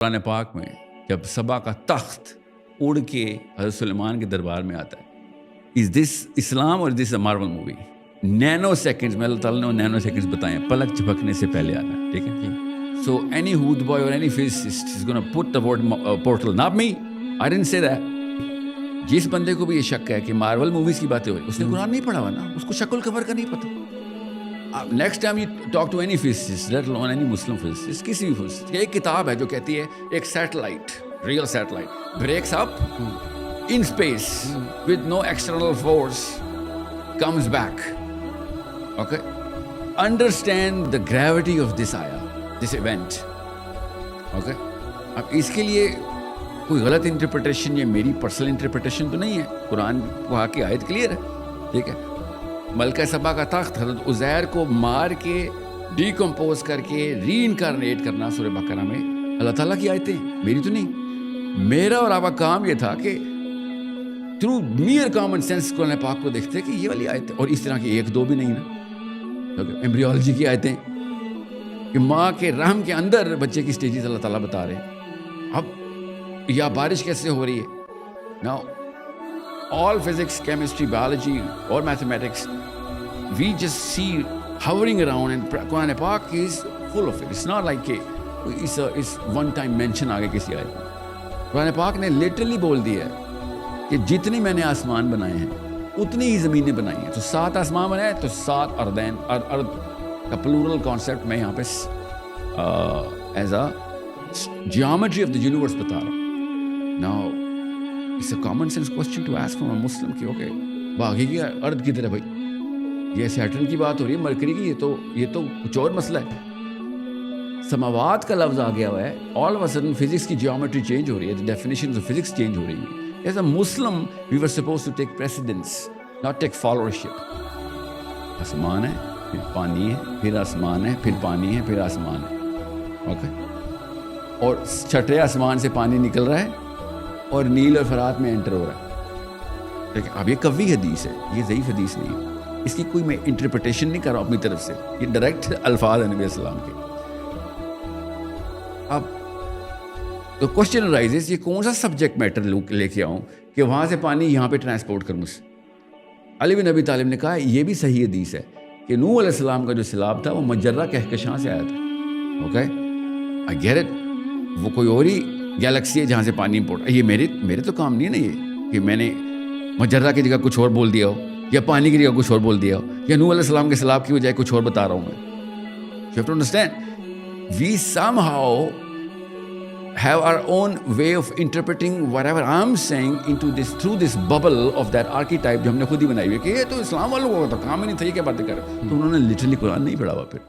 قرآن پاک میں جب سبا کا تخت اڑ کے حضرت سلیمان کے دربار میں آتا ہے، از دس اسلام اور دس اے مارول مووی؟ نینو سیکنڈز میں اللہ تعالیٰ نے نینو سیکنڈز بتائے ہیں، پلک جھپکنے سے پہلے آنا ہے، ٹھیک ہے؟ سو اینی ہود بوائے اور any physicist is gonna put the word portal, not me, I didn't سے دیٹ۔ جس بندے کو بھی یہ شک ہے کہ مارول موویز کی باتیں ہوئی، اس نے قرآن نہیں پڑھا ہوا نا، اس کو شکل قمر کا نہیں پتہ۔ Next time you talk to any physicist, let alone any Muslim physicist, کسی بھی فزسسٹ، ایک کتاب ہے جو کہتی ہے ایک satellite, real satellite breaks up in space with no external force, comes back. Okay? Understand the gravity of this ayah, this event. Okay? اب اس کے لیے کوئی غلط انٹرپریٹیشن یا میری پرسنل انٹرپریٹیشن تو نہیں ہے، قرآن وہاں کی آیت کلیئر ہے، ٹھیک ہے؟ ملکہ سبا کا تخت حضرت عزیر کو مار کے ڈیکمپوز کر کے ری انکارنیٹ کرنا سورہ بقرہ میں اللہ تعالیٰ کی آیتیں، میری تو نہیں۔ میرا اور آپ کا کام یہ تھا کہ تھرو میئر کامن سینس قرآن پاک کو دیکھتے کہ یہ والی آیتیں، اور اس طرح کی ایک دو بھی نہیں نا، ایمبریولوجی کی آیتیں کہ ماں کے رحم کے اندر بچے کی سٹیجز اللہ تعالیٰ بتا رہے ہیں۔ اب یا بارش کیسے ہو رہی ہے، now all physics, chemistry, biology or mathematics, we just see hovering around, and Quran Pak is full of it. It's not like it's one time mention آگے کسی آیت میں۔ قرآن پاک نے literally بول دیا ہے کہ جتنے میں نے آسمان بنائے ہیں اتنی ہی زمینیں بنائی ہیں، تو 7 آسمان بنائے تو 7 اردین، ارد کا پلورل کانسیپٹ میں یہاں پہ as a geometry of the universe بتا رہا ہوں۔ Now it's a common sense question to ask from a Muslim کہ اوکے باقی کی ارد کی طرح بھائی یہ سیٹرن کی بات ہو رہی ہے، مرکری کی، یہ تو کچھ اور مسئلہ ہے۔ سماوات کا لفظ آ گیا ہوا ہے، all of a sudden physics کی جیومیٹری چینج ہو رہی ہے، ڈیفینیشنز آف فزکس چینج ہو رہی ہیں۔ As a Muslim, we were supposed to take precedence, not take followership. آسمان ہے، پھر پانی ہے، پھر آسمان ہے، پھر پانی ہے، پھر آسمان ہے، اوکے؟ اور چھٹے آسمان سے پانی نکل رہا ہے اور نیل اور فرات میں انٹر ہو رہا ہے، ٹھیک ہے؟ اب یہ قوی حدیث ہے، یہ ضعیف حدیث نہیں ہے، اس کی کوئی میں انٹرپریٹیشن نہیں کر رہا ہوں اپنی طرف سے، یہ ڈائریکٹ الفاظ ہیں نبی السلام کے۔ اب تو کوشچن رائزز، یہ کون سا سبجیکٹ میٹر لے کے آؤں کہ وہاں سے پانی یہاں پہ ٹرانسپورٹ کروں سے؟ علی بن ابی طالب نے کہا یہ بھی صحیح حدیث ہے کہ نوح علیہ السلام کا جو سیلاب تھا وہ مجرہ کہکشاں سے آیا تھا، اوکے؟ آئی گیٹ اٹ، وہ کوئی اور ہی گیلیکسی ہے جہاں سے پانی امپورٹ، یہ میرے تو کام نہیں ہے نا یہ کہ میں نے مجرہ کی جگہ کچھ اور بول دیا ہو، یا پانی کی جگہ کچھ اور بول دیا ہو، یا نوح علیہ السلام کے سیلاب کی بجائے کچھ اور بتا رہا ہوں میں۔ You have to understand we somehow have our own way of interpreting whatever I'm saying into this, through this bubble of that archetype جو ہم نے خود ہی بنائی ہوئی ہے کہ یہ تو اسلام والوں کو تو کام ہی نہیں تھا، یہ کیا باتیں کر رہے ہیں، تو انہوں نے literally قرآن نہیں پڑھا ہوا پھر۔